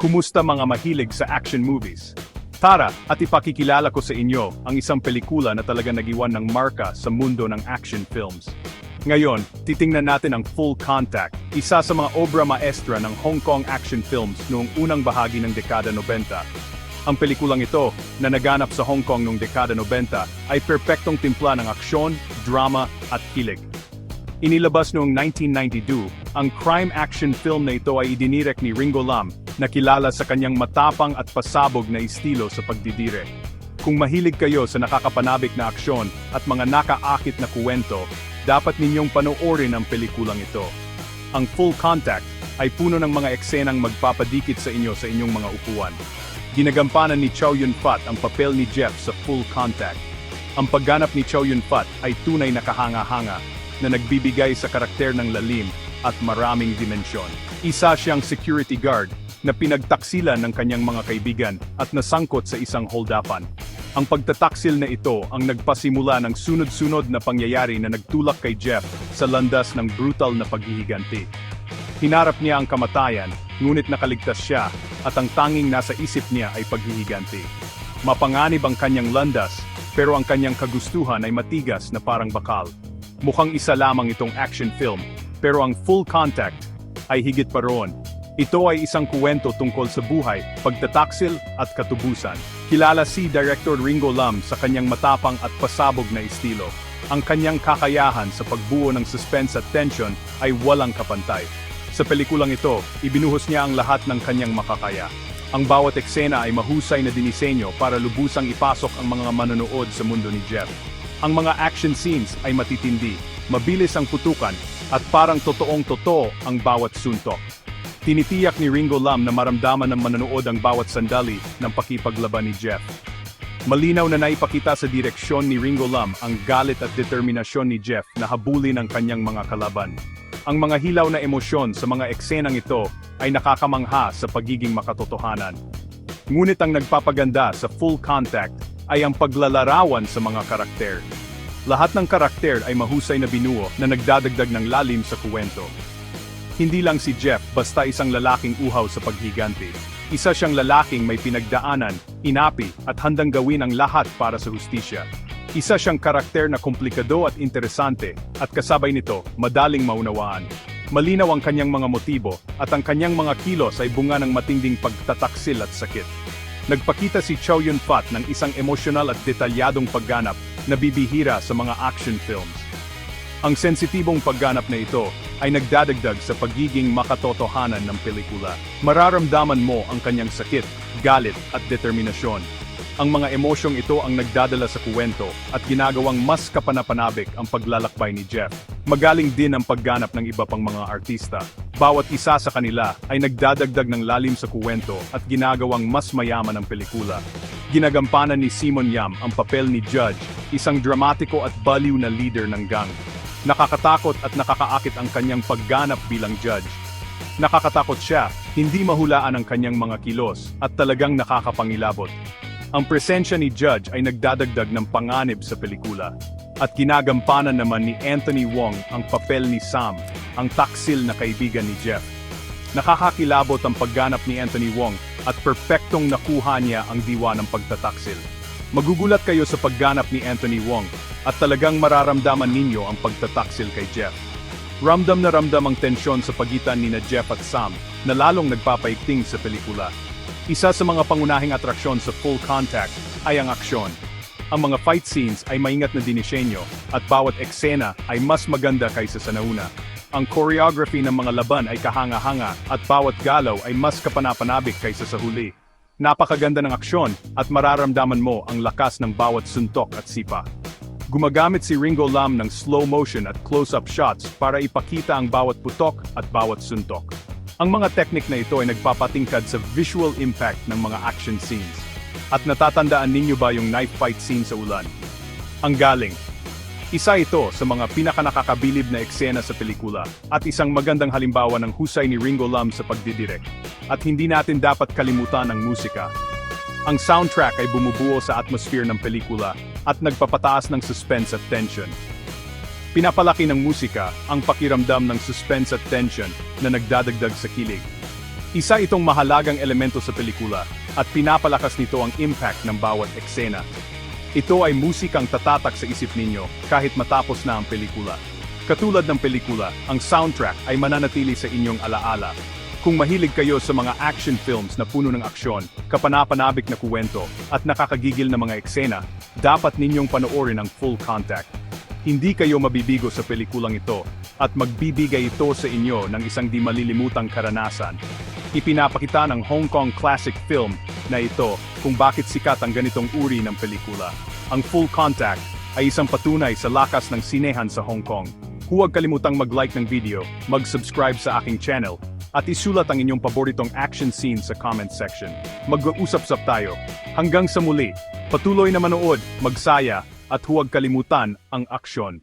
Kumusta mga mahilig sa action movies? Tara at ipakikilala ko sa inyo ang isang pelikula na talaga nagiwan ng marka sa mundo ng action films. Ngayon, titingnan natin ang Full Contact, isa sa mga obra maestra ng Hong Kong action films noong unang bahagi ng dekada 90. Ang pelikulang ito, na naganap sa Hong Kong noong dekada 90, ay perpektong timpla ng aksyon, drama at kilig. Inilabas noong 1992, ang crime action film na ito ay idinirek ni Ringo Lam, na kilala sa kanyang matapang at pasabog na estilo sa pagdidirek. Kung mahilig kayo sa nakakapanabik na aksyon at mga nakaakit na kuwento, dapat ninyong panoorin ang pelikulang ito. Ang Full Contact ay puno ng mga eksenang magpapadikit sa inyo sa inyong mga upuan. Ginagampanan ni Chow Yun-fat ang papel ni Jeff sa Full Contact. Ang pagganap ni Chow Yun-fat ay tunay na kahanga-hanga, na nagbibigay sa karakter ng lalim at maraming dimensyon. Isa siyang security guard na pinagtaksilan ng kanyang mga kaibigan at nasangkot sa isang holdapan. Ang pagtataksil na ito ang nagpasimula ng sunod-sunod na pangyayari na nagtulak kay Jeff sa landas ng brutal na paghihiganti. Hinarap niya ang kamatayan, ngunit nakaligtas siya, at ang tanging nasa isip niya ay paghihiganti. Mapanganib ang kanyang landas, pero ang kanyang kagustuhan ay matigas na parang bakal. Mukhang isa lamang itong action film, pero ang Full Contact ay higit pa roon. Ito ay isang kuwento tungkol sa buhay, pagtataksil at katubusan. Kilala si Director Ringo Lam sa kanyang matapang at pasabog na estilo. Ang kanyang kakayahan sa pagbuo ng suspense at tension ay walang kapantay. Sa pelikulang ito, ibinuhos niya ang lahat ng kanyang makakaya. Ang bawat eksena ay mahusay na dinisenyo para lubusang ipasok ang mga manonood sa mundo ni Jeff. Ang mga action scenes ay matitindi, mabilis ang putukan, at parang totoong-totoo ang bawat suntok. Tinitiyak ni Ringo Lam na maramdaman ng manonood ang bawat sandali ng pakipaglaban ni Jeff. Malinaw na naipakita sa direksyon ni Ringo Lam ang galit at determinasyon ni Jeff na habulin ang kanyang mga kalaban. Ang mga hilaw na emosyon sa mga eksenang ito ay nakakamangha sa pagiging makatotohanan. Ngunit ang nagpapaganda sa Full Contact ay ang paglalarawan sa mga karakter. Lahat ng karakter ay mahusay na binuo na nagdadagdag ng lalim sa kuwento. Hindi lang si Jeff basta isang lalaking uhaw sa paghiganti. Isa siyang lalaking may pinagdaanan, inapi at handang gawin ang lahat para sa hustisya. Isa siyang karakter na komplikado at interesante at kasabay nito, madaling maunawaan. Malinaw ang kanyang mga motibo at ang kanyang mga kilos ay bunga ng matinding pagtataksil at sakit. Nagpakita si Chow Yun-fat ng isang emosyonal at detalyadong pagganap na bibihira sa mga action films. Ang sensitibong pagganap na ito ay nagdadagdag sa pagiging makatotohanan ng pelikula. Mararamdaman mo ang kanyang sakit, galit at determinasyon. Ang mga emosyong ito ang nagdadala sa kuwento at ginagawang mas kapanapanabik ang paglalakbay ni Jeff. Magaling din ang pagganap ng iba pang mga artista. Bawat isa sa kanila ay nagdadagdag ng lalim sa kuwento at ginagawang mas mayaman ang pelikula. Ginagampanan ni Simon Yam ang papel ni Judge, isang dramatiko at baliw na leader ng gang. Nakakatakot at nakakaakit ang kanyang pagganap bilang judge. Nakakatakot siya, hindi mahulaan ang kanyang mga kilos, at talagang nakakapangilabot. Ang presensya ni Judge ay nagdadagdag ng panganib sa pelikula. At ginagampanan naman ni Anthony Wong ang papel ni Sam, ang taksil na kaibigan ni Jeff. Nakakakilabot ang pagganap ni Anthony Wong at perpektong nakuha niya ang diwa ng pagtataksil. Magugulat kayo sa pagganap ni Anthony Wong at talagang mararamdaman ninyo ang pagtataksil kay Jeff. Ramdam na ramdam ang tensyon sa pagitan ni Jeff at Sam na lalong nagpapaikting sa pelikula. Isa sa mga pangunahing atraksyon sa Full Contact ay ang aksyon. Ang mga fight scenes ay maingat na dinisenyo at bawat eksena ay mas maganda kaysa sa nauna. Ang choreography ng mga laban ay kahanga-hanga at bawat galaw ay mas kapanapanabik kaysa sa huli. Napakaganda ng aksyon at mararamdaman mo ang lakas ng bawat suntok at sipa. Gumagamit si Ringo Lam ng slow motion at close-up shots para ipakita ang bawat putok at bawat suntok. Ang mga teknik na ito ay nagpapatingkad sa visual impact ng mga action scenes. At natatandaan ninyo ba yung knife fight scene sa ulan? Ang galing! Isa ito sa mga pinakanakakabilib na eksena sa pelikula at isang magandang halimbawa ng husay ni Ringo Lam sa pagdidirek. At hindi natin dapat kalimutan ang musika. Ang soundtrack ay bumubuo sa atmosphere ng pelikula at nagpapataas ng suspense at tension. Pinapalaki ng musika ang pakiramdam ng suspense at tension na nagdadagdag sa kilig. Isa itong mahalagang elemento sa pelikula at pinapalakas nito ang impact ng bawat eksena. Ito ay musikang tatatak sa isip ninyo kahit matapos na ang pelikula. Katulad ng pelikula, ang soundtrack ay mananatili sa inyong alaala. Kung mahilig kayo sa mga action films na puno ng aksyon, kapanapanabik na kuwento, at nakakagigil na mga eksena, dapat ninyong panoorin ang Full Contact. Hindi kayo mabibigo sa pelikulang ito, at magbibigay ito sa inyo ng isang di malilimutang karanasan. Ipinapakita ng Hong Kong classic film na ito kung bakit sikat ang ganitong uri ng pelikula. Ang Full Contact ay isang patunay sa lakas ng sinehan sa Hong Kong. Huwag kalimutang mag-like ng video, mag-subscribe sa aking channel, at isulat ang inyong paboritong action scene sa comment section. Mag-uusap-usap tayo. Hanggang sa muli, patuloy na manood, magsaya, at huwag kalimutan ang aksyon.